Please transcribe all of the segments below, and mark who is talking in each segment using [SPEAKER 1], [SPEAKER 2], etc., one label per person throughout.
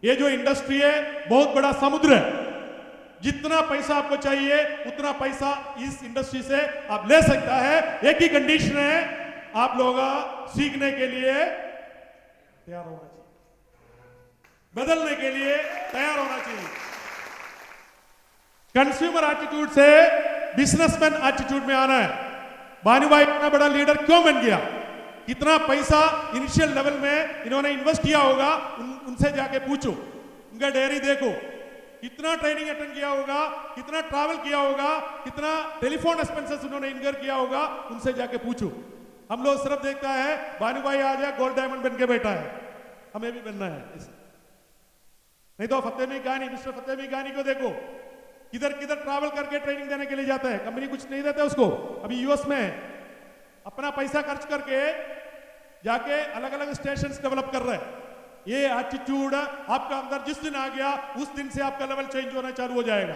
[SPEAKER 1] ये जो इंडस्ट्री है बहुत बड़ा समुद्र है। जितना पैसा आपको चाहिए उतना पैसा इस इंडस्ट्री से आप ले सकता है। एक ही कंडीशन है, आप लोग सीखने के लिए तैयार होना चाहिए, बदलने के लिए तैयार होना चाहिए। कंज्यूमर एटीट्यूड से बिजनेसमैन एटीट्यूड में आना है। भानुभाई इतना बड़ा लीडर क्यों बन गया? कितना पैसा इनिशियल लेवल में इन्होंने इन्वेस्ट किया होगा, उनसे जाके पूछो, उनका डायरी देखो, कितना ट्रेनिंग अटेंड किया होगा, कितना ट्रैवल किया होगा, कितना टेलीफोन एक्सपेंसेस उन्होंने इनकर किया होगा, उनसे जाके पूछो। हम लोग सिर्फ देखता है भानुभाई आ जाए गोल्ड डायमंड बन के बैठा है, हमें भी बनना है इसे। नहीं तो फतेमी कहानी, मिस्टर फतेमी कहानी को देखो, किधर किधर ट्रैवल करके ट्रेनिंग देने के लिए जाता है, कंपनी कुछ नहीं देता उसको। अभी यूएस में अपना पैसा खर्च करके जाके अलग अलग स्टेशन डेवलप कर रहे हैं। ये एटीट्यूड आपका अंदर जिस दिन आ गया उस दिन से आपका लेवल चेंज होना चालू हो जाएगा।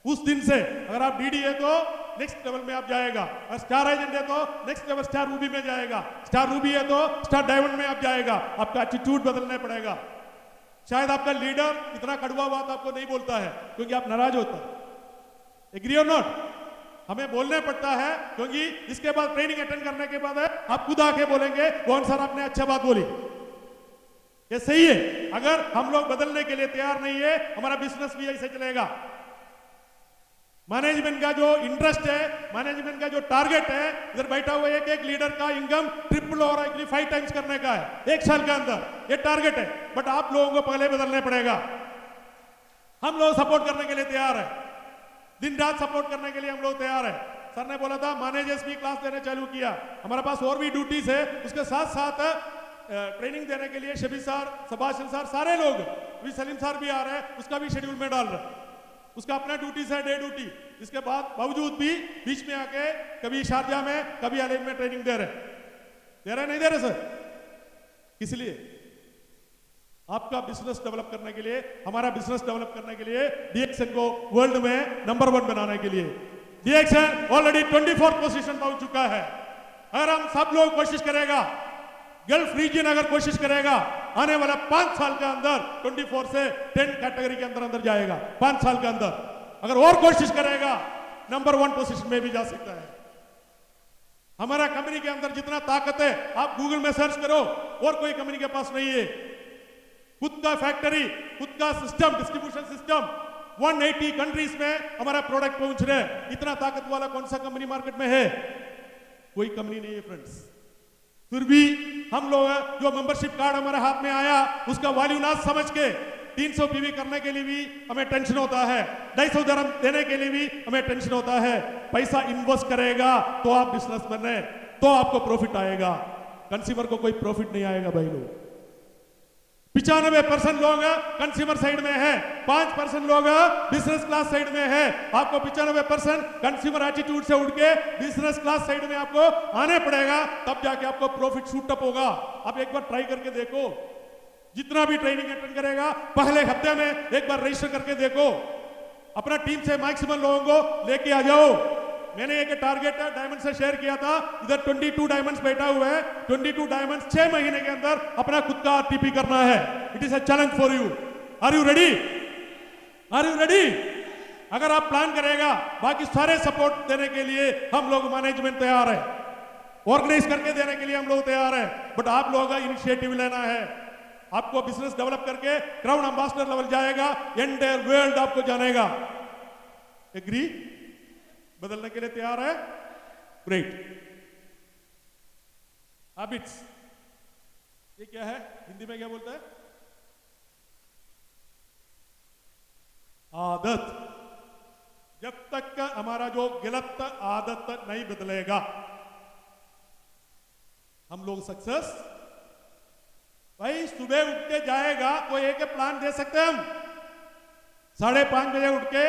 [SPEAKER 1] उस दिन से अगर आप डीडी है तो नेक्स्ट लेवल में आप जाएगा, और स्टार एजेंट है तो नेक्स्ट लेवल स्टार रूबी में जाएगा, स्टार रूबी है तो स्टार डायमंड में आप जाएगा। आपका एटीट्यूड बदलना पड़ेगा। शायद आपका लीडर इतना कड़वा बात आपको नहीं बोलता है क्योंकि आप नाराज होता है। एग्री और नॉट? हमें बोलना पड़ता है क्योंकि इसके बाद ट्रेनिंग अटेंड करने के बाद आप खुद आके बोलेंगे कौन सर आपने अच्छा बात बोली। ये सही है। अगर हम लोग बदलने के लिए तैयार नहीं है, हमारा बिजनेस भी ऐसे चलेगा। मैनेजमेंट का जो इंटरेस्ट है, मैनेजमेंट का जो टारगेट है, इधर बैठा हुआ एक एक लीडर का इनकम ट्रिपल और 5 टाइम्स करने का है 1 साल के अंदर, ये टारगेट है। बट आप लोगों को पहले बदलना पड़ेगा। हम लोग सपोर्ट करने के लिए तैयार है, दिन रात सपोर्ट करने के लिए हम लोग तैयार है। सर ने बोला था मैनेजर्स भी क्लास देने चालू किया, हमारे पास और भी ड्यूटीज है। उसके साथ साथ ट्रेनिंग देने के लिए शबी सर, सबाशन सर, सारे लोग, अभी सलीम सर भी आ रहे हैं, उसका भी शेड्यूल में डाल रहे हैं। उसका अपना ड्यूटीज है, डे ड्यूटी। इसके बाद बावजूद भी बीच में आके कभी शारजा में कभी अलीम में ट्रेनिंग दे रहे नहीं दे रहे सर। इसलिए आपका बिजनेस डेवलप करने के लिए, हमारा बिजनेस डेवलप करने के लिए, डीएक्सएन को वर्ल्ड में नंबर 1 बनाने के लिए, डीएक्सएन ऑलरेडी 24th पोजीशन पहुंच चुका है। अगर हम सब लोग कोशिश करेगा, गल्फ रीजन अगर कोशिश करेगा, आने वाला 5 साल के अंदर 24 से 10 कैटेगरी के अंदर अंदर जाएगा। 5 साल के अंदर अगर और कोशिश करेगा नंबर 1 पोजीशन में भी जा सकता है। हमारा कंपनी के अंदर जितना ताकत है आप गूगल में सर्च करो, और कोई कंपनी के पास नहीं है। खुद का फैक्ट्री, खुद का सिस्टम, डिस्ट्रीब्यूशन सिस्टम, 180 कंट्रीज में हमारा प्रोडक्ट पहुंच रहे। इतना ताकत वाला कौन सा कंपनी मार्केट में है? कोई कंपनी नहीं है फ्रेंड्स। फिर भी हम लोग जो मेंबरशिप कार्ड हमारे हाथ में आया उसका वैल्यू ना समझ के 300 पीवी करने के लिए भी हमें टेंशन होता है, 250 दरम देने के लिए भी हमें टेंशन होता है। पैसा इन्वेस्ट करेगा तो आप बिजनेस बने, तो आपको प्रॉफिट आएगा। कंज्यूमर को कोई प्रॉफिट नहीं आएगा भाई लोग। 95% लोग कंज्यूमर साइड में है, 5% लोग बिजनेस क्लास साइड में है। आपको 95% कंज्यूमर एटीट्यूड से उठ के बिजनेस क्लास साइड में आपको आने पड़ेगा, तब जाके आपको प्रॉफिट शूट अप होगा। आप एक बार ट्राई करके देखो, जितना भी ट्रेनिंग अटेंड करेगा पहले हफ्ते में एक बार रजिस्टर करके देखो, अपना टीम से मैक्सिमम लोगों को लेके आ जाओ। मैंने एक टारगेट डायमंड से शेयर किया था, इधर 22 डायमंड्स बैठा हुआ है। 22 डायमंड्स 6 महीने के अंदर अपना खुद का आरटीपी करना है। It is a challenge for you. Are you ready? Are you ready? अगर आप प्लान करेगा, बाकी सारे सपोर्ट देने के लिए हम लोग मैनेजमेंट तैयार है, ऑर्गेनाइज करके देने के लिए हम लोग तैयार है। बट आप लोगों का इनिशिएटिव लेना है। आपको बिजनेस डेवलप करके क्राउन एम्बेसडर लेवल जाएगा, एंटायर वर्ल्ड आपको जानेगा। एग्री? बदलने के लिए तैयार है? ग्रेट। हैबिट्स, ये क्या है? हिंदी में क्या बोलता है? आदत। जब तक का हमारा जो गलत आदत नहीं बदलेगा, हम लोग सक्सेस। भाई सुबह उठ के जाएगा तो एक प्लान दे सकते हैं हम। 5:30 बजे उठ के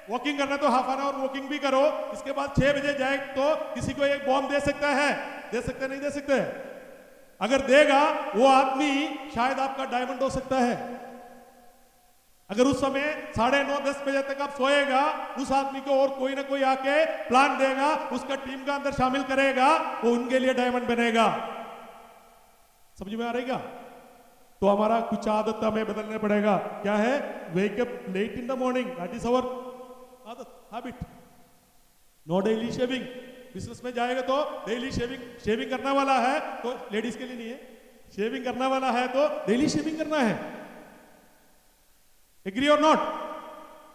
[SPEAKER 1] वॉकिंग करना तो हाफ एन आवर वॉकिंग भी करो। इसके बाद 6 बजे जाए तो किसी को एक बॉम्ब दे सकता है? दे सकते नहीं दे सकते? अगर देगा वो आदमी शायद आपका डायमंड हो सकता है। अगर उस समय 9:30-10 बजे तक आप सोएगा, उस आदमी को और कोई ना कोई आके प्लान देगा, उसका टीम का अंदर शामिल करेगा, वो उनके लिए डायमंड बनेगा। समझ में आ रहेगा? तो हमारा कुछ आदत हमें बदलने पड़ेगा। क्या है? Wake up late in the morning, that is our आदत, habit. No daily shaving. Business में जाएगा तो डेली शेविंग करने वाला है तो लेडीज के लिए नहीं है, शेविंग करने वाला है तो डेली शेविंग करना है। एग्री और not?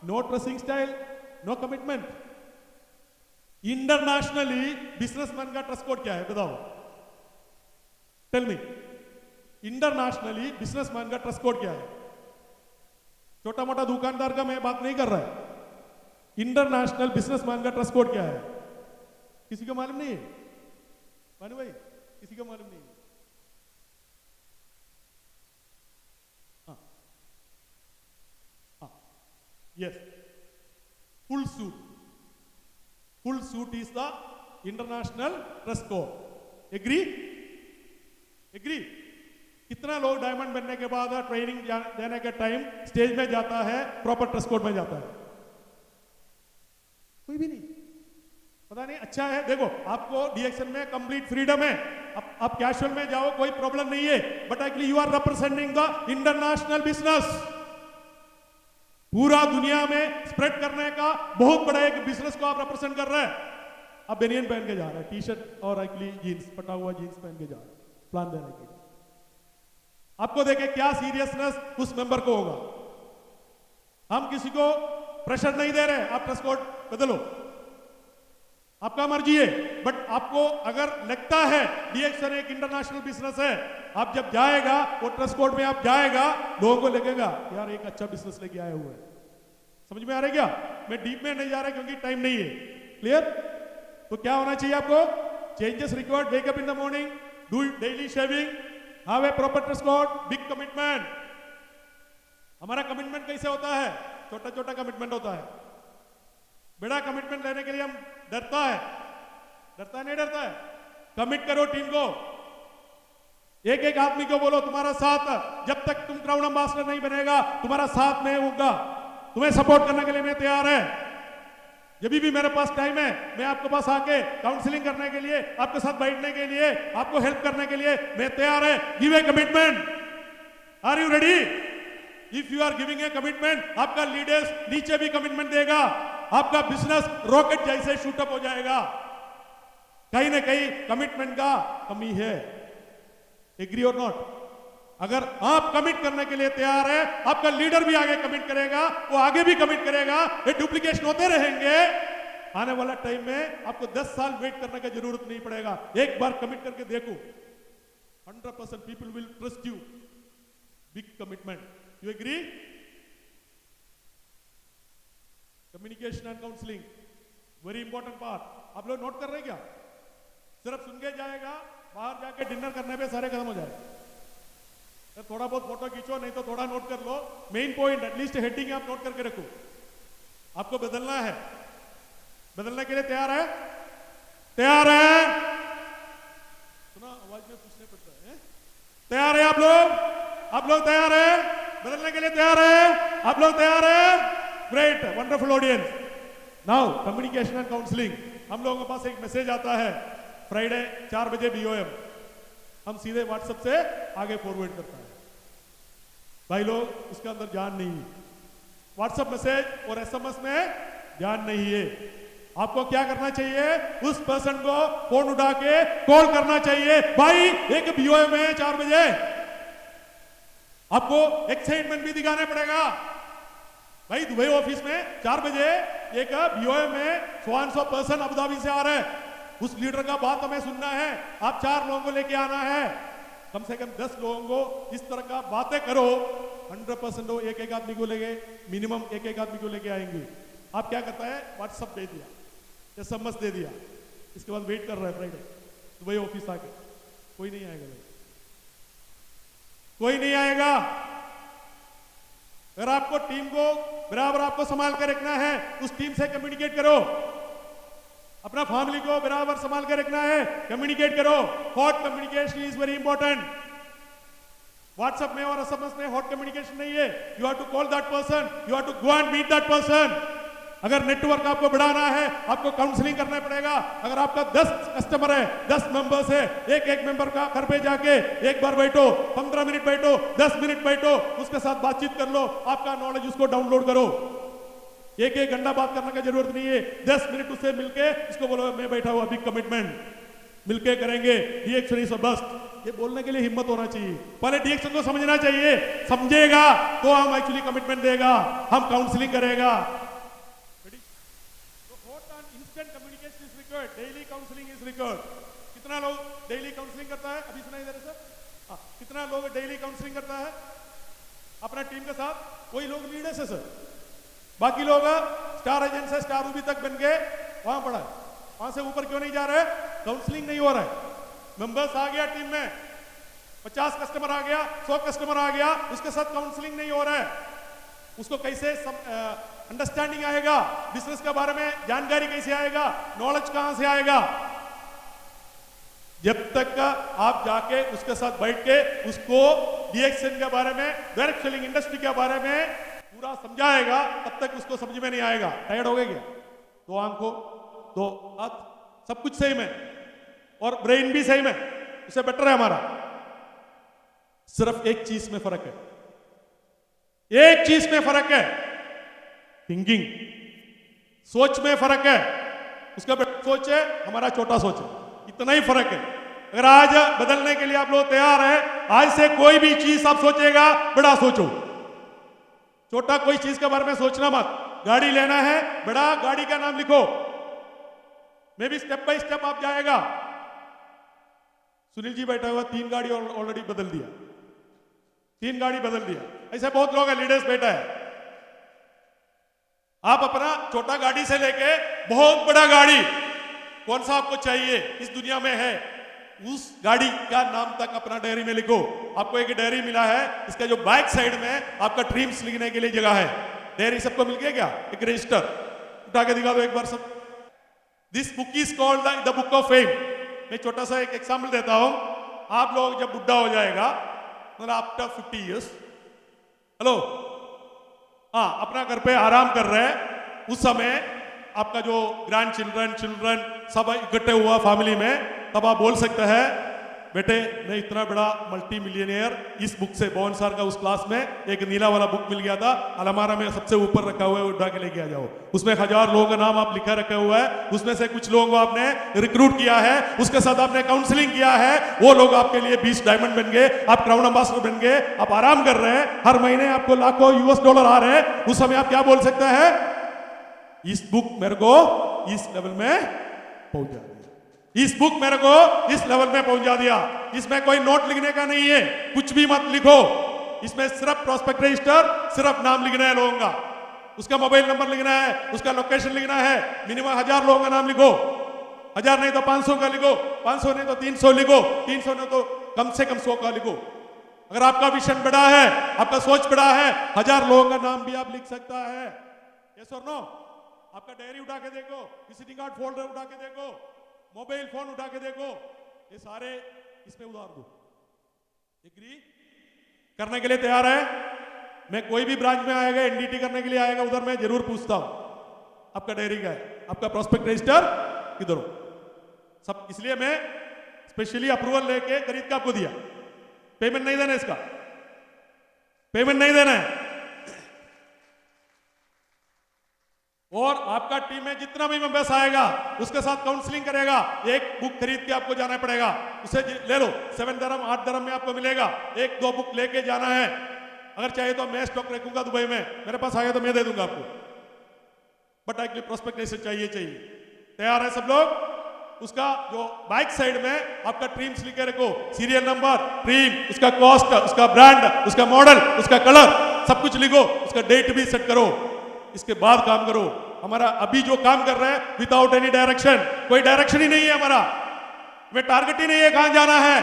[SPEAKER 1] No dressing style, no commitment. Internationally businessman का ड्रेस कोड क्या है बताओ? Tell me. इंटरनेशनली बिजनेसमैन का ड्रेस कोड क्या है? छोटा मोटा दुकानदार का मैं बात नहीं कर रहा है। इंटरनेशनल बिजनेसमैन का ड्रेस कोड क्या है? किसी को मालूम नहीं है? मानू भाई, किसी को मालूम नहीं है? हाँ हाँ, yes, full suit. Full suit is the international dress code. Agree? Agree? कितना लोग डायमंड बनने के बाद ट्रेनिंग देने के टाइम स्टेज में जाता है प्रॉपर ड्रेस कोड में जाता है? कोई भी नहीं। पता नहीं, अच्छा है। देखो, आपको डीएक्शन में कंप्लीट फ्रीडम है, आप कैजुअल में जाओ, कोई प्रॉब्लम नहीं है, but actually you are representing the international business. पूरा दुनिया में स्प्रेड करने का बहुत बड़ा एक बिजनेस को आप रिप्रेजेंट कर रहे हैं। आप बेनियन पहन के जा रहे हैं, टी शर्ट और एक्चुअली जीन्स, फटा हुआ जीन्स पहन के जा रहे हैं प्लान देने के लिए। आपको देखे क्या सीरियसनेस उस मेंबर को होगा। हम किसी को प्रेशर नहीं दे रहे, आप ड्रेस कोड बदलो, आपका मर्जी है, बट आपको अगर लगता है डीएक्शन एक इंटरनेशनल बिजनेस है, आप जब जाएगा वो ड्रेस कोड में आप जाएगा, लोगों को लगेगा यार एक अच्छा बिजनेस लेके आया हुआ है। समझ में आ रहा है क्या? मैं डीप में नहीं जा रहा क्योंकि टाइम नहीं है। क्लियर? तो क्या होना चाहिए आपको? Changes required, wake up in the morning, do daily shaving, have a proper dress code, big commitment. हमारा कमिटमेंट कैसे होता है? छोटा छोटा कमिटमेंट होता है। बड़ा कमिटमेंट लेने के लिए हम डरता है नहीं डरता है? कमिट करो टीम को, एक एक आदमी को बोलो तुम्हारा साथ, जब तक तुम क्राउन एम्बेसडर नहीं बनेगा तुम्हारा साथ नहीं होगा, तुम्हें सपोर्ट करने के लिए मैं तैयार है। जब भी मेरे पास टाइम है मैं आपके पास आके काउंसलिंग करने के लिए, आपके साथ बैठने के लिए, आपको हेल्प करने के लिए मैं तैयार है। Give a commitment. Are you ready? If you are giving a commitment, आपका लीडर्स नीचे भी कमिटमेंट देगा, आपका बिजनेस रॉकेट जैसे शूटअप हो जाएगा। कहीं ना कहीं कमिटमेंट का कमी है। एग्री और नॉट? अगर आप कमिट करने के लिए तैयार है, आपका लीडर भी आगे कमिट करेगा, वो आगे भी कमिट करेगा, ये डुप्लीकेशन होते रहेंगे। आने वाला टाइम में आपको 10 साल वेट करने की जरूरत नहीं पड़ेगा। एक बार कमिट करके देखो, 100% people will trust you. Big commitment. You agree? Communication and counselling very important part. आप लोग नोट कर रहे हैं क्या? सिर्फ सुन के जाएगा, बाहर जाके डिनर करने पे सारे खत्म हो जाए। थोड़ा बहुत फोटो खींचो, नहीं तो थोड़ा नोट कर लो। मेन पॉइंट एटलीस्ट हेडिंग आप नोट करके रखो। आपको बदलना है, बदलने के लिए तैयार है? तैयार है? सुना आवाज में पूछने पड़ता है। तैयार है आप लोग? आप लोग तैयार है? बदलने के लिए तैयार है? आप लोग तैयार है? Great, wonderful audience. Now communication and counselling. हम लोगों के पास एक मैसेज आता है फ्राइडे 4 बजे BOM, हम सीधे व्हाट्सएप से आगे फॉरवर्ड करता है। भाई लोग उसके अंदर जान नहीं है, व्हाट्सएप मैसेज और SMS में जान नहीं है। आपको क्या करना चाहिए? उस पर्सन को फोन उठा के कॉल करना चाहिए। भाई एक BOM में 4 बजे, आपको एक्साइटमेंट भी दिखाना पड़ेगा। भाई दुबई ऑफिस में 4 बजे एक BOM में 100 पर्सन अबुधाबी से आ रहे हैं, उस लीडर का बात हमें सुनना है। आप 4 लोगों को लेके आना है, कम से कम 10 लोगों को इस तरह का बातें करो। 100% वो एक एक आदमी को लेके, मिनिमम एक एक आदमी को लेके आएंगे। आप क्या करता है? व्हाट्सएप दे दिया, SMS दे दिया, इसके बाद वेट कर रहा है फ्राइडे दुबई ऑफिस आके। कोई नहीं आएगा भाई, कोई नहीं आएगा। अगर आपको टीम को बराबर आपको संभाल कर रखना है, उस टीम से कम्युनिकेट करो। अपना फैमिली को बराबर संभाल कर रखना है, कम्युनिकेट करो। Hot communication is very important. WhatsApp में और SMS में हॉट कम्युनिकेशन नहीं है। You have to call that person, you have to go and meet that person. अगर नेटवर्क आपको बढ़ाना है, आपको काउंसलिंग करना पड़ेगा। अगर आपका 10 कस्टमर है, 10 मेंबर्स है, एक मेंबर का घर पे जाके एक बार बैठो, 15 मिनट बैठो, 10 मिनट बैठो, उसके साथ बातचीत कर लो, आपका नॉलेज उसको डाउनलोड करो। एक घंटा बात करने की जरूरत नहीं है, 10 मिनट उससे मिलके उसको बोलो मैं बैठा हुआ, बिग कमिटमेंट, मिलके करेंगे, डीएक्शन इज बस्ट। ये बोलने के लिए हिम्मत होना चाहिए। पहले डीएक्शन को समझना चाहिए, समझेगा तो हम एक्चुअली कमिटमेंट देगा, हम काउंसलिंग करेगा। Instant communication is required, daily counselling is required. कितना लोग डेली काउंसलिंग करता है? अभी सुनाई दे रहा है सर? कितना लोग डेली काउंसलिंग करता है अपना टीम के साथ? कोई लोग लीडर्स है सर, बाकी लोग स्टार एजेंट से स्टार रूबी तक बन के वहां पड़ा है, वहां से ऊपर क्यों नहीं जा रहे? काउंसलिंग नहीं हो रहा है। मेंबर्स आ गया टीम में, 50 कस्टमर आ गया, 100 कस्टमर आ गया, उसके साथ काउंसलिंग नहीं हो रहा है। उसको कैसे अंडरस्टैंडिंग आएगा, बिजनेस के बारे में जानकारी कैसे आएगा, नॉलेज कहां से आएगा? जब तक आप जाके उसके साथ बैठ के उसको डीएक्शन के बारे में, डायरेक्ट सेलिंग इंडस्ट्री के बारे में पूरा समझाएगा, तब तक उसको समझ में नहीं आएगा। टायर्ड हो गए क्या? 2 आंखों, 2 हाथ, सब कुछ सेम है और ब्रेन भी सेम है, उससे बेटर है हमारा। सिर्फ एक चीज में फर्क है, एक चीज में फर्क है, थिंकिंग, सोच में फर्क है। उसका बड़ा सोच है, हमारा छोटा सोच है, इतना ही फर्क है। अगर आज बदलने के लिए आप लोग तैयार हैं, आज से कोई भी चीज आप सोचेगा, बड़ा सोचो, छोटा कोई चीज के बारे में सोचना मत। गाड़ी लेना है, बड़ा गाड़ी का नाम लिखो, मे भी स्टेप बाय स्टेप आप जाएगा। सुनील जी बैठा हुआ 3 गाड़ी ऑलरेडी बदल दिया, 3 गाड़ी बदल दिया। ऐसे बहुत लोग हैं, लीडर्स बैठा है। आप अपना छोटा गाड़ी से लेके बहुत बड़ा गाड़ी कौन सा आपको चाहिए इस दुनिया में है, उस गाड़ी का नाम तक अपना डायरी में लिखो। आपको एक डायरी मिला है, इसका जो बैक साइड में आपका ड्रीम्स लिखने के लिए जगह है। डायरी सबको मिल गया क्या? एक रजिस्टर उठा के दिखा दो एक बार सब। This book is called the book of fame. मैं छोटा सा एक एग्जाम्पल देता हूं। आप लोग जब बुढ़ा हो जाएगा, मतलब आफ्टर 50 इयर्स, हेलो, हाँ, अपना घर पे आराम कर रहे हैं, उस समय आपका जो ग्रैंड चिल्ड्रन सब इकट्ठे हुआ फैमिली में, तब आप बोल सकते हैं बेटे मैं इतना बड़ा मल्टी मिलियनियर, इस बुक से बोन सर का उस क्लास में एक नीला वाला बुक मिल गया था, अलमारा में सबसे ऊपर रखा हुआ है, उठा के लेके आ जाओ। उसमें 1000 लोगों का नाम आप लिखा रखा हुआ है, उसमें से कुछ लोगों को आपने रिक्रूट किया है, उसके साथ आपने काउंसलिंग किया है, वो लोग आपके लिए 20 डायमंड बन गए, आप क्राउन एम्बेसडर बन गए, आप आराम कर रहे हैं, हर महीने आपको लाखों $US आ रहे हैं। उस समय आप क्या बोल सकते हैं? इस बुक मेरे को इस लेवल में पहुंचा दिया, इस बुक मेरे को इस लेवल में पहुंचा दिया। इसमें कोई नोट लिखने का नहीं है, कुछ भी मत लिखो, इसमें सिर्फ प्रोस्पेक्ट रजिस्टर, सिर्फ नाम लिखना है लोगों का, उसका मोबाइल नंबर लिखना है, उसका लोकेशन लिखना है। मिनिमम 1000 लोगों का नाम लिखो, 1000 नहीं तो 500 का लिखो, 500 नहीं तो 300 लिखो, 300 नहीं तो कम से कम 100 का लिखो। अगर आपका विजन बड़ा है, आपका सोच बड़ा है, 1000 लोगों का नाम भी आप लिख सकता है। यस और नो? आपका डायरी उठा के देखो, विजिटिंग कार्ड फोल्डर उठा के देखो, मोबाइल फोन उठा के देखो, ये सारे इसमें उतार दो। एग्री करने के लिए तैयार है? मैं कोई भी ब्रांच में आएगा, एनडीटी करने के लिए आएगा, उधर मैं जरूर पूछता हूं आपका डायरी का है, आपका प्रोस्पेक्ट रजिस्टर किधर हो सब। इसलिए मैं स्पेशली अप्रूवल लेके खरीद के आपको दिया। पेमेंट नहीं देना, इसका पेमेंट नहीं देना है। और आपका टीम में जितना भी मेंबर्स आएगा उसके साथ काउंसलिंग करेगा। एक बुक खरीद के आपको जाना पड़ेगा, उसे ले लो, 7 दरम 8 दरम में आपको मिलेगा। 1-2 बुक लेके जाना है। अगर चाहिए तो मैं स्टॉक रखूंगा दुबई में, मेरे पास आएगा तो मैं दे दूंगा आपको, बट एक्चुअली प्रोस्पेक्ट ऐसे चाहिए। तैयार है सब लोग? उसका जो बैक साइड में आपका ड्रीम्स लिखे रखो, सीरियल नंबर, ड्रीम, उसका कॉस्ट, उसका ब्रांड, उसका मॉडल, उसका कलर, सब कुछ लिखो, उसका डेट भी सेट करो। इसके बाद काम करो। हमारा अभी जो काम कर रहे हैं विदाउट एनी डायरेक्शन, कोई डायरेक्शन ही नहीं है हमारा, हमें टारगेट ही नहीं है कहां जाना है।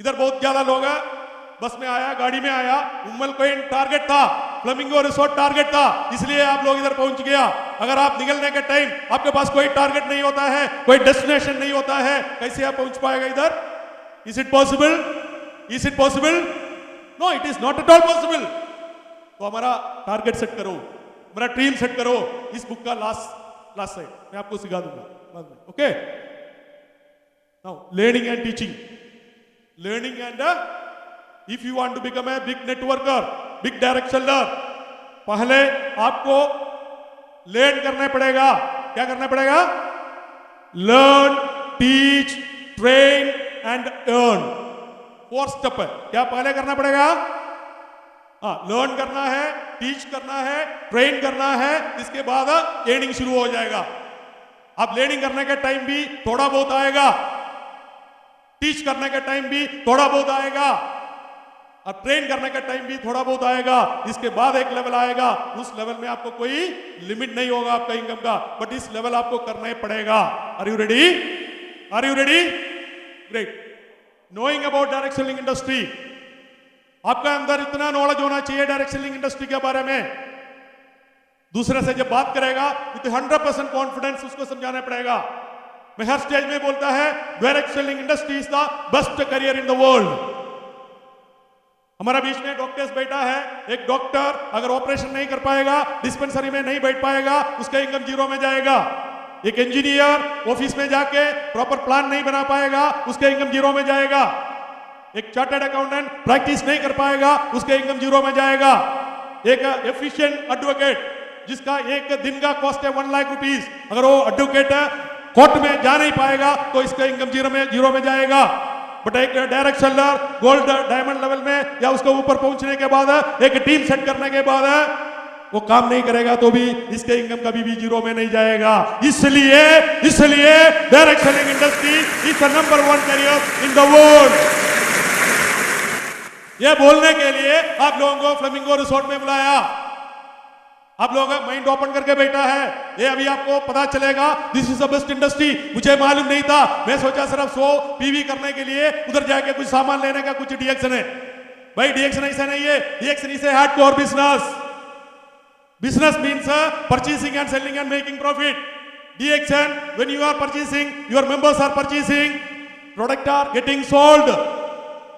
[SPEAKER 1] इधर बहुत ज्यादा लोग हैं, बस में आया, गाड़ी में आया, उम्मल कोई टारगेट था, फ्लेमिंगो रिसोर्ट टारगेट था, इसलिए आप लोग इधर पहुंच गया। अगर आप निकलने के टाइम आपके पास कोई टारगेट नहीं होता है, कोई डेस्टिनेशन नहीं होता है, कैसे आप पहुंच पाएगा इधर? Is it possible? Is it possible? No, it is not at all possible. तो हमारा टारगेट सेट करो, मेरा ड्रीम सेट करो। इस बुक का लास्ट साइड मैं आपको सिखा दूंगा बाद में। Okay, now learning and teaching. Learning and if you want to become a big networker, big direct seller, पहले आपको लर्न करना पड़ेगा। क्या करना पड़ेगा? Learn, teach, train and earn. 4 step है। क्या पहले करना पड़ेगा? लर्न करना है, टीच करना है, ट्रेन करना है, इसके बाद अर्निंग शुरू हो जाएगा। अब लर्निंग करने के टाइम भी थोड़ा बहुत आएगा, टीच करने का टाइम भी थोड़ा बहुत आएगा, और ट्रेन करने का टाइम भी थोड़ा बहुत आएगा। इसके बाद एक लेवल आएगा, उस लेवल में आपको कोई लिमिट नहीं होगा आपका इनकम का, बट इस लेवल आपको करना ही पड़ेगा। Are you ready? Are you ready? Great. Knowing about direct selling industry, आपका अंदर इतना नॉलेज होना चाहिए डायरेक्ट सेलिंग इंडस्ट्री के बारे में। दूसरे से जब बात करेगा विद 100% कॉन्फिडेंस उसको समझाना पड़ेगा। मैं हर स्टेज में बोलता है direct selling industry is the best career in the world. हमारा बीच में डॉक्टर्स बैठा है। एक डॉक्टर अगर ऑपरेशन नहीं कर पाएगा, डिस्पेंसरी में नहीं बैठ पाएगा, उसका इनकम जीरो में जाएगा। एक इंजीनियर ऑफिस में जाके प्रॉपर प्लान नहीं बना पाएगा, उसका इनकम जीरो में जाएगा। एक चार्टर्ड अकाउंटेंट प्रैक्टिस नहीं कर पाएगा, उसका इनकम जीरो में जाएगा। एक एफिशिएंट एडवोकेट जिसका एक दिन का कॉस्ट है 1 लाख रुपीस, अगर वो एडवोकेट कोर्ट में जा नहीं पाएगा तो इसका इनकम जीरो में जाएगा। बट एक direct seller gold diamond level में या उसको ऊपर पहुंचने के बाद एक टीम सेट करने के बाद वो काम नहीं करेगा तो भी इसके इनकम कभी भी जीरो में नहीं जाएगा। इसलिए direct selling industry is the number 1 career in the world. ये बोलने के लिए आप लोगों को फ्लेमिंगो रिसोर्ट में बुलाया। आप लोगों का माइंड ओपन करके बैठा है। ये अभी आपको पता चलेगा this is the best industry. मुझे मालूम नहीं था, मैं सोचा सिर्फ 100 पीवी करने के लिए उधर जाके कुछ सामान लेने का कुछ डीएक्शन है। भाई डीएक्शन ऐसा नहीं है, DXN is a hardcore business. Business means purchasing and selling and making profit. DXN when you are purchasing, your members are purchasing, product are getting sold,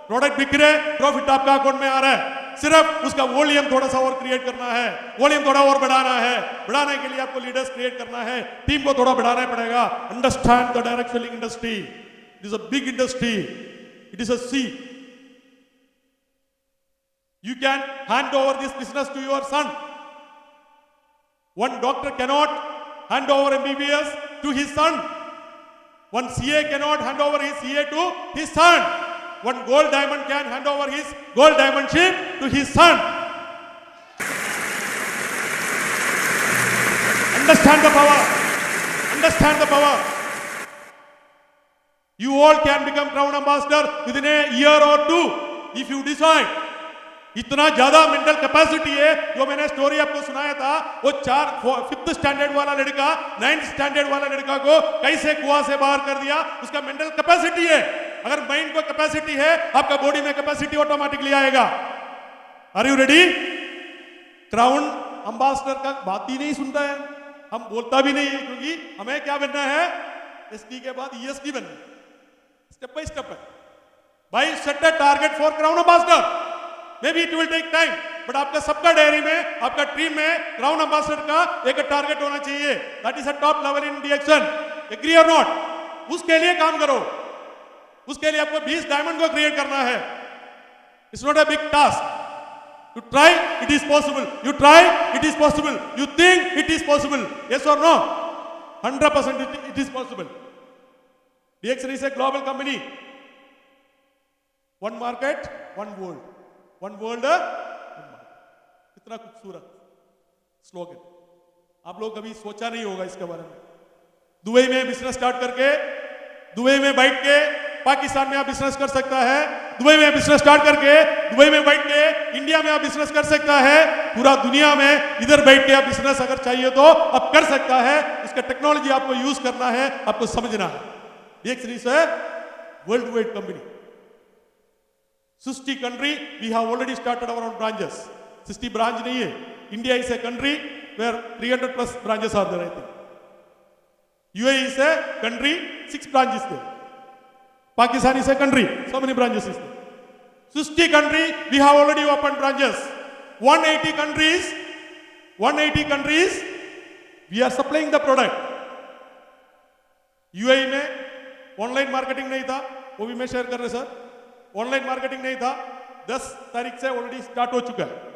[SPEAKER 1] product बिक रहे, प्रॉफिट आपका अकाउंट में आ रहा है। सिर्फ उसका वॉल्यूम थोड़ा सा और क्रिएट करना है, वॉल्यूम थोड़ा और बढ़ाना है। बढ़ाने के लिए आपको लीडर्स क्रिएट करना है, टीम को थोड़ा बढ़ाना पड़ेगा। Understand the direct selling industry, it is a big industry, it is a sea. You can hand over this business to your son. One doctor cannot hand over MBBS to his son. One CA cannot hand over his CA to his son. One gold diamond can hand over his gold diamondship to his son. Understand the power. Understand the power. You all can become crown ambassador within a year or 2 if you decide. इतना ज्यादा mental capacity है। जो मैंने story आपको सुनाया था, वो 5th standard वाला लड़का 9th स्टैंडर्ड वाला लड़का को कैसे कुआं से बाहर कर दिया, उसका मेंटल कैपेसिटी है। अगर माइंड को कैपेसिटी है, आपका बॉडी में कैपेसिटी ऑटोमेटिकली आएगा। Are you ready? Crown ambassador का बात ही नहीं सुनता है, हम बोलता भी नहीं है, क्योंकि हमें क्या बनना है? एसडी के बाद ईएसडी बनना है। स्टेप बाय स्टेप है भाई। Set a target for crown ambassador. Maybe it will take time, but आपका सबका डायरी में, आपका टीम में क्राउन अंबासडर का एक टारगेट होना चाहिए। That is a top level in DXN. Agree और नॉट? उसके लिए काम करो। उसके लिए आपको 20 डायमंड को क्रिएट करना है। It's not a big task. You try, it is possible. You try, it is possible. You think, it is possible. Yes और no? 100% it is possible. DXN is a global company. 1 market 1 world. 1 world 1 market. कितना खूबसूरत slogan. आप लोग कभी सोचा नहीं होगा इसके बारे में। दुबई में बिजनेस स्टार्ट करके, दुबई में बैठ के पाकिस्तान में आप बिजनेस कर सकता है। दुबई में बिजनेस स्टार्ट करके दुबई में बैठ के इंडिया में आप बिजनेस कर सकता है। पूरा दुनिया में इधर बैठ के आप बिजनेस अगर चाहिए तो आप कर सकता है। उसका टेक्नोलॉजी आपको यूज करना है, आपको समझना है। एक सीरीज है world wide company. 60 country we have already started our own branches. 60 branch नहीं है। India is a country where 300+ branches are there, I think. UAE is a country, 6 branches there. Pakistan is a country, so many branches is there. 60 country we have already opened branches. 180 countries 180 countries we are supplying the product. UAE में online marketing नहीं था, वो भी मैं share कर रहा sir. Online marketing नहीं था, 10 तारीख से ऑलरेडी स्टार्ट हो चुका है।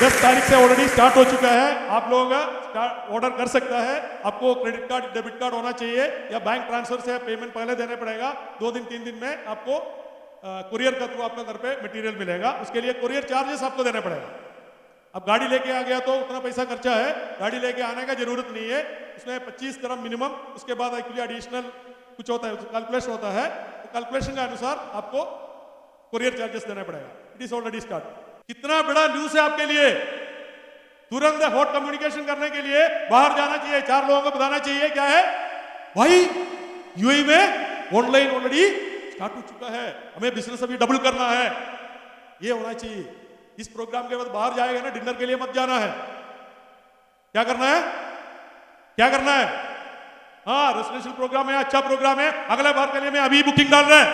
[SPEAKER 1] 10 तारीख से ऑलरेडी स्टार्ट हो चुका है। आप लोग ऑर्डर कर सकता है। आपको क्रेडिट कार्ड डेबिट कार्ड होना चाहिए या बैंक ट्रांसफर से पेमेंट पहले देने पड़ेगा। 2 दिन 3 दिन में आपको कुरियर का थ्रू आपका घर पे मटेरियल मिलेगा। उसके लिए कुरियर चार्जेस आपको देने पड़ेगा। अब गाड़ी लेके आ गया तो उतना पैसा खर्चा है, गाड़ी लेके आने का जरूरत नहीं है। उसमें 25 dirham मिनिमम, उसके बाद एक्चुअली एडिशनल कुछ होता है, कैलकुलेशन होता है, तो कैलकुलेशन के अनुसार आपको कुरियर चार्जेस देना पड़ेगा। It is already start. कितना बड़ा न्यूज है आपके लिए। तुरंत हॉट कम्युनिकेशन करने के लिए बाहर जाना चाहिए, 4 लोगों को बताना चाहिए क्या है भाई, यूएई में ऑनलाइन ऑलरेडी स्टार्ट हो चुका है, हमें बिजनेस अभी डबल करना है। ये होना चाहिए। इस प्रोग्राम के बाद बाहर जाएगा ना, डिनर के लिए मत जाना है। क्या करना है, क्या करना है? हाँ, रेसिडेंशियल प्रोग्राम है, अच्छा प्रोग्राम है, अगले बार के लिए मैं अभी बुकिंग डाल रहा है।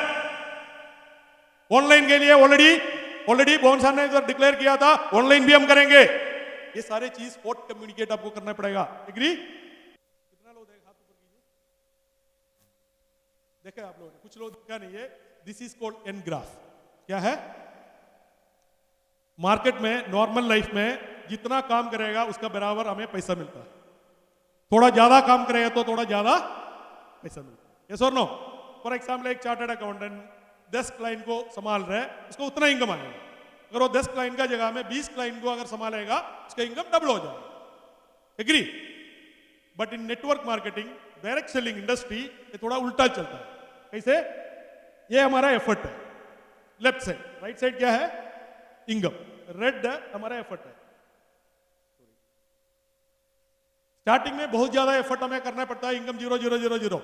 [SPEAKER 1] ऑनलाइन के लिए ऑलरेडी बोन सर ने डिक्लेयर किया था, ऑनलाइन भी हम करेंगे। ये सारे चीज हॉट कम्युनिकेट आपको करना पड़ेगा। एग्री? कितना लोग हाथ ऊपर कीजिए। देखे आप लोगों ने, कुछ लोग देखा नहीं है। This is called an graph. क्या है? मार्केट में, नॉर्मल लाइफ में जितना काम करेगा उसका बराबर हमें पैसा मिलता है। थोड़ा ज्यादा काम करेगा तो थोड़ा ज्यादा पैसा मिलता है। यस और नो? फॉर एग्जाम्पल, एक चार्टर्ड अकाउंटेंट 10 क्लाइंट को संभाल रहे हैं, उसको उतना इनकम आएगा। अगर वो 10 क्लाइंट का जगह में 20 क्लाइंट को अगर संभालेगा, उसका इनकम डबल हो जाएगा। Agree? But in network marketing, direct selling industry, ये थोड़ा उल्टा चलता है। कैसे? ये हमारा एफर्ट है, लेफ्ट साइड। राइट साइड क्या है? इनकम। रेड हमारा एफर्ट है। स्टार्टिंग में बहुत ज्यादा एफर्ट हमें करना पड़ता है। Income 0 0 0 0,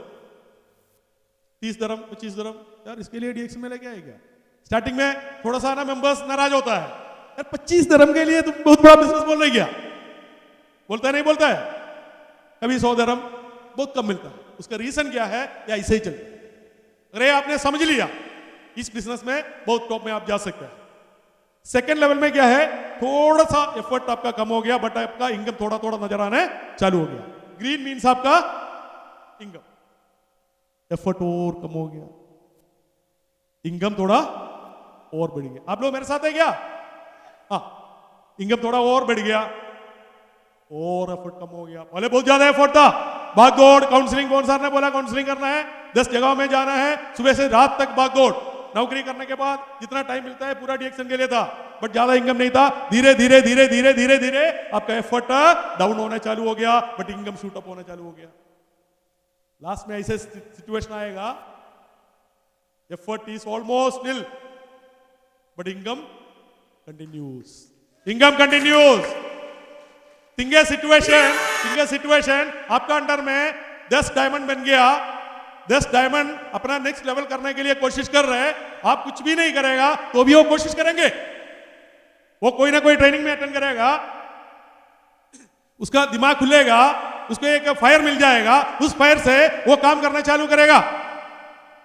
[SPEAKER 1] 30 dirham 25 dirham। यार इसके लिए डीएक्स में लेके आएगा। स्टार्टिंग में थोड़ा सा ना मेंबर्स नाराज होता है, यार 25 dirham के लिए तुम बहुत बड़ा बिजनेस बोल रही क्या? बोलता है नहीं बोलता है? कभी 100 dirham बहुत कम मिलता है। उसका रीजन क्या है? या ऐसे ही चलता है। अरे आपने समझ लिया, इस बिजनेस में बहुत टॉप में आप जा सकते हैं। सेकेंड लेवल में क्या है? थोड़ा सा एफर्ट आपका कम हो गया, बट आपका इनकम थोड़ा थोड़ा नजर आने चालू हो गया। ग्रीन मीन्स आपका इनकम, एफर्ट और कम हो गया, इनकम थोड़ा और बढ़ गया। आप लोग मेरे साथ है क्या? हाँ, इनकम थोड़ा और बढ़ गया और एफर्ट कम हो गया। पहले बहुत ज्यादा एफर्ट था, भाग दौड़, काउंसलिंग, कौन सर ने बोला काउंसलिंग करना है, 10 जगहों में जाना है, सुबह से रात तक भाग दौड़। नौकरी करने के बाद जितना टाइम मिलता है पूरा डीएक्शन के लिए था, बट ज्यादा इनकम नहीं था। धीरे धीरे धीरे धीरे धीरे धीरे आपका एफर्ट डाउन होना चालू हो गया, बट इनकम शूट अप होना चालू हो गया। लास्ट में ऐसे सिचुएशन आएगा, effort is almost nil, but income continues. Income continues. Think situation आपका अंडर में 10 डायमंड बन गया, 10 डायमंड अपना नेक्स्ट लेवल करने के लिए कोशिश कर रहे हैं। आप कुछ भी नहीं करेगा तो भी वो कोशिश करेंगे, वो कोई ना कोई ट्रेनिंग में अटेंड करेगा, उसका दिमाग खुलेगा, उसको एक फायर मिल जाएगा, उस फायर से वो काम करना चालू करेगा।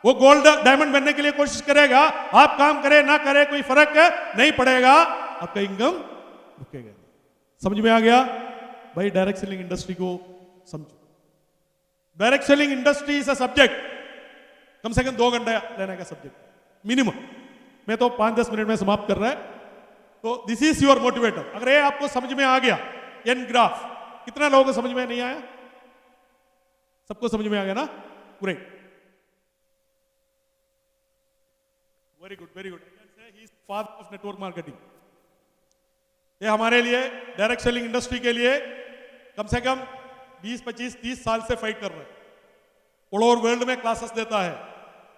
[SPEAKER 1] वो गोल्ड डायमंड बनने के लिए कोशिश करेगा। आप काम करे ना करे कोई फर्क नहीं पड़ेगा, आपका इनकम रुकेगा। समझ में आ गया भाई? डायरेक्ट सेलिंग इंडस्ट्री को समझो। Direct selling industry is a subject, कम से कम 2 घंटे लेने का सब्जेक्ट मिनिमम। मैं तो 5-10 मिनट में समाप्त कर रहा है। तो दिस इज योर मोटिवेटर। अगर ये आपको समझ में आ गया, एन ग्राफ, कितना लोगों को समझ में नहीं आया? सबको समझ में आ गया ना? Great, very good, very good. He is father of network marketing. ये हमारे लिए, डायरेक्ट सेलिंग इंडस्ट्री के लिए कम से कम 20, 25, 30 साल से फाइट कर रहे हैं। ऑल ओवर वर्ल्ड में क्लासेस देता है।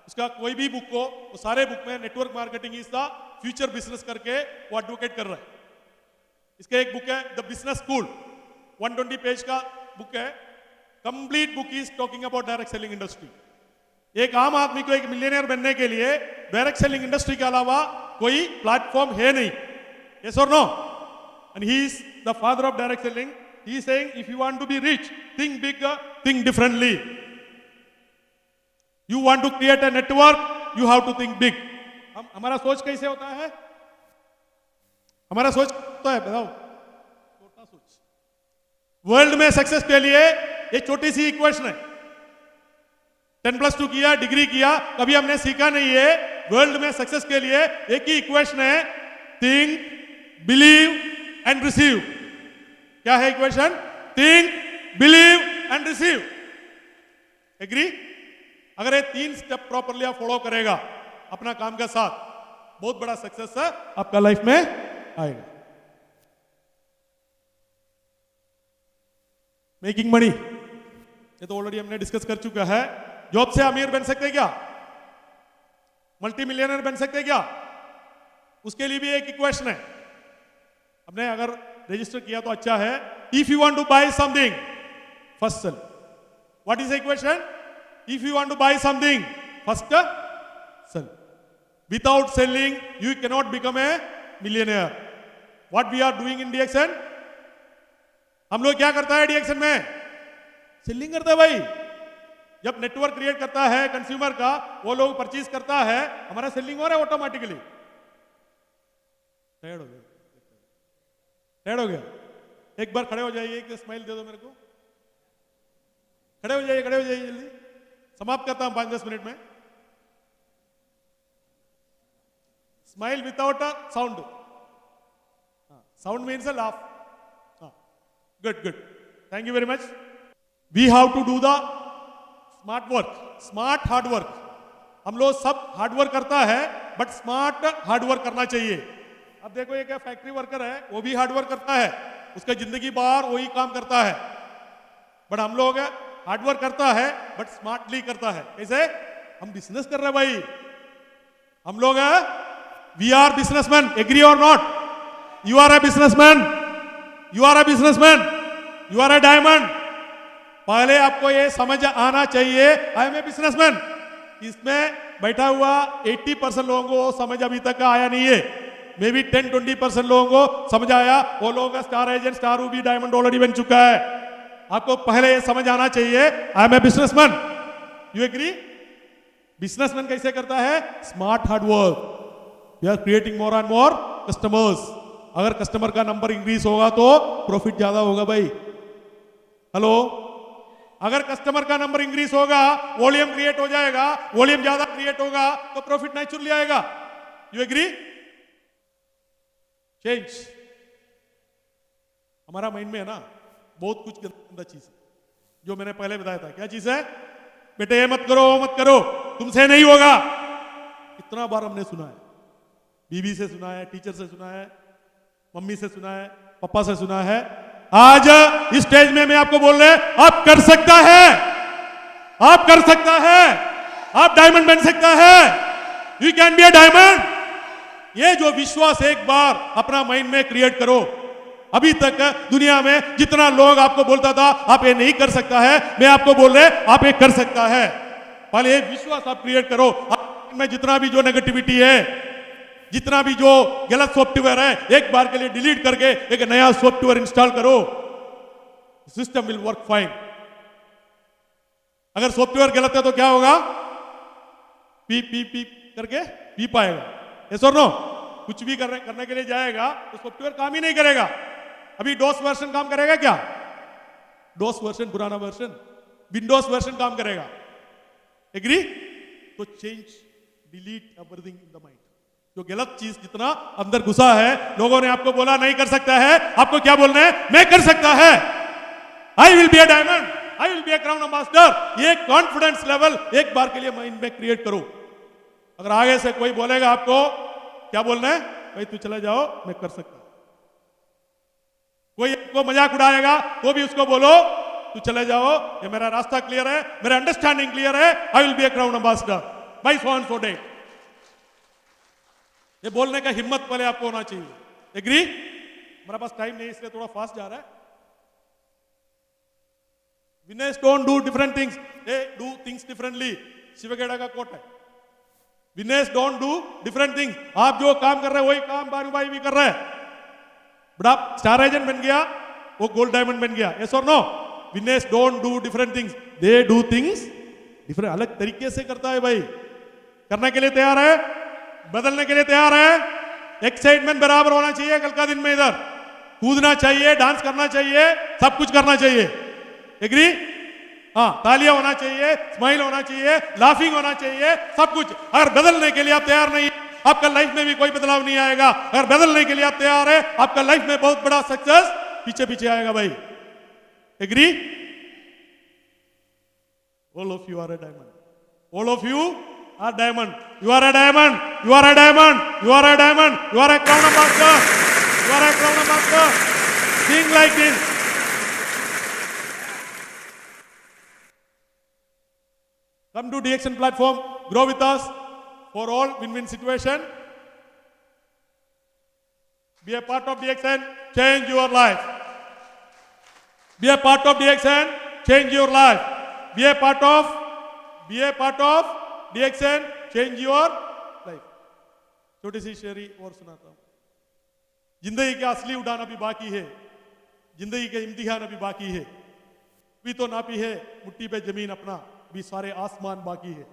[SPEAKER 1] उसका कोई भी बुक को, वो सारे बुक में network marketing is the future business करके वो एडवोकेट कर रहा है। इसका एक बुक है द बिजनेस स्कूल, 120 पेज का बुक है। Complete book is talking about direct selling industry. एक आम आदमी को एक मिलियनियर बनने के लिए डायरेक्ट सेलिंग इंडस्ट्री के अलावा कोई प्लेटफॉर्म है नहीं। यस और no? And he is the father of direct selling. He is saying, if you want to be rich, think big, think differently. You want to create a network, you have to think big. हमारा सोच कैसे होता है? हमारा सोच तो है, बताओ छोटा सोच। वर्ल्ड में सक्सेस के लिए ये छोटी सी इक्वेशन है। 10+2 किया, डिग्री किया, कभी हमने सीखा नहीं है। वर्ल्ड में सक्सेस के लिए एक ही इक्वेशन है, थिंक, बिलीव एंड रिसीव। क्या है equation? Think, believe and receive. Agree? अगर ये 3 स्टेप प्रॉपरली आप फॉलो करेगा अपना काम के साथ, बहुत बड़ा सक्सेस है आपका लाइफ में आएगा। मेकिंग मनी, ये तो ऑलरेडी हमने डिस्कस कर चुका है। जॉब से अमीर बन सकते क्या? मल्टी मिलियनर बन सकते क्या? उसके लिए भी एक इक्वेशन है। हमने अगर रजिस्टर किया तो अच्छा है। If you want to buy something, first sell. What is the equation? If you want to buy something, first sell. Without selling you can not become a millionaire. What we are doing in DXN? हम लोग क्या करता है डीएक्सन में? Selling करता है भाई। जब नेटवर्क क्रिएट करता है कंज्यूमर का, वो लोग परचेज करता है, हमारा सेलिंग हो रहा है ऑटोमेटिकली। हो गया, हो गया। एक बार खड़े हो जाइए, एक स्माइल दे दो मेरे को। खड़े हो जाइए, खड़े हो जाइए जल्दी। समाप्त करता हूं 5-10 मिनट में। Smile without a sound. Sound means a laugh. Good good, thank you very much. We have to do the smart work, smart hard work. हम लोग सब हार्ड वर्क करता है, बट स्मार्ट हार्ड वर्क करना चाहिए। अब देखो ये क्या फैक्ट्री वर्कर है, वो भी हार्ड वर्क करता है, उसका जिंदगी बाहर वही काम करता है। बट हम लोग हार्ड वर्क करता है बट स्मार्टली करता है। कैसे? हम बिजनेस कर रहे हैं भाई, हम लोग वी आर बिजनेसमैन। एग्री और not? You are a businessman, you are a businessman, you are a diamond. पहले आपको ये समझ आना चाहिए, आई एम ए बिजनेसमैन। इसमें बैठा हुआ 80% लोगों को समझ अभी तक आया नहीं है। मे बी 10-20% लोगों को समझ आया। वो लोगों का star agent, star ruby, diamond already बन चुका है। आपको पहले ये समझ आना चाहिए, I am a businessman. You agree? Businessman कैसे करता है? Smart hard work. We are creating more and more customers. अगर कस्टमर का नंबर इंक्रीज होगा तो प्रॉफिट ज्यादा होगा भाई। हेलो? अगर कस्टमर का नंबर इंक्रीज होगा, वॉल्यूम क्रिएट हो जाएगा, वॉल्यूम ज्यादा क्रिएट होगा तो प्रॉफिट नेचुरली आएगा। You agree? चेंज। हमारा माइंड में है ना बहुत कुछ गंदा चीज है, जो मैंने पहले बताया था। क्या चीज है? बेटे ये मत करो, वो मत करो, तुमसे नहीं होगा। कितना बार हमने सुना है, बीवी से सुना है, टीचर से सुना है, मम्मी से सुना है, पापा से सुना है। आज इस स्टेज में मैं आपको बोल रहे, आप कर सकता है, आप कर सकता है, आप डायमंड बन सकता है। You can be a diamond. ये जो विश्वास एक बार अपना माइंड में क्रिएट करो। अभी तक दुनिया में जितना लोग आपको बोलता था आप ये नहीं कर सकता है, मैं आपको बोल रहे आप ये कर सकता है। पहले ये विश्वास आप क्रिएट करो। में जितना भी जो नेगेटिविटी है, जितना भी जो गलत सॉफ्टवेयर है, एक बार के लिए डिलीट करके एक नया सॉफ्टवेयर इंस्टॉल करो। System will work fine. अगर सॉफ्टवेयर गलत है तो क्या होगा? पी पी पी करके पी पाएगा। यस और नो? कुछ भी करने के लिए जाएगा तो सॉफ्टवेयर काम ही नहीं करेगा। अभी डोस वर्जन काम करेगा क्या? डोस वर्जन पुराना वर्जन, विंडोज वर्जन काम करेगा। एग्री? तो change, delete everything in the mind. जो गलत चीज जितना अंदर घुसा है, लोगों ने आपको बोला नहीं कर सकता है, आपको क्या बोलना है? मैं कर सकता है। I will be a diamond, I will be a crown master. ये कॉन्फिडेंस लेवल एक बार के लिए माइंड में क्रिएट करो। अगर आगे से कोई बोलेगा आपको क्या बोलना है? भाई तू चला जाओ, मैं कर सकता। कोई आपको मजाक उड़ाएगा तो भी उसको बोलो तू चले जाओ, ये मेरा रास्ता क्लियर है, मेरा अंडरस्टैंडिंग क्लियर है। I will be a crown ambassador by so and so day. ये बोलने का हिम्मत पहले आपको होना चाहिए। एग्री? हमारे पास टाइम नहीं इसलिए थोड़ा फास्ट जा रहा है। Vinesh don't do different things, they do things differently. शिवगेड़ा का कोट है, Vinesh don't do different things. आप जो काम कर रहे हैं वही काम बारू भाई भी कर रहे हैं। बड़ा स्टार एजेंट बन गया, वो गोल्ड डायमंड बन गया। यस और no? Winners don't do different things, they do things different. अलग तरीके से करता है भाई। करने के लिए तैयार है? बदलने के लिए तैयार है? एक्साइटमेंट बराबर होना चाहिए कल का दिन में, इधर कूदना चाहिए, डांस करना चाहिए, सब कुछ करना चाहिए। एग्री? हाँ, तालियां होना चाहिए, स्माइल होना चाहिए, लाफिंग होना चाहिए, सब कुछ। अगर बदलने के लिए आप तैयार नहीं है, आपका लाइफ में भी कोई बदलाव नहीं आएगा। अगर बदलने के लिए आप तैयार है, आपका लाइफ में बहुत बड़ा सक्सेस पीछे पीछे आएगा भाई। Agree? All of you are a diamond, all of you are diamond. You are a diamond. You are a diamond. You are a diamond. You are a crown master. You are a crown master. Sing like this. Come to DXN platform. Grow with us for all win-win situation. Be a part of DXN. Change your life. Be a part of DXN. Change your life. Be a part of DXN, change your life. छोटी सी शेरी और सुनाता हूं। जिंदगी का असली उड़ान अभी बाकी है, जिंदगी के इम्तिहान अभी बाकी है। भी तो नापी है मुट्ठी पे जमीन अपना, भी सारे आसमान बाकी है।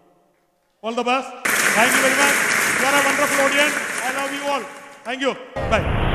[SPEAKER 1] All the best, thank you very much, you are a wonderful audience, I love you all, thank you, bye.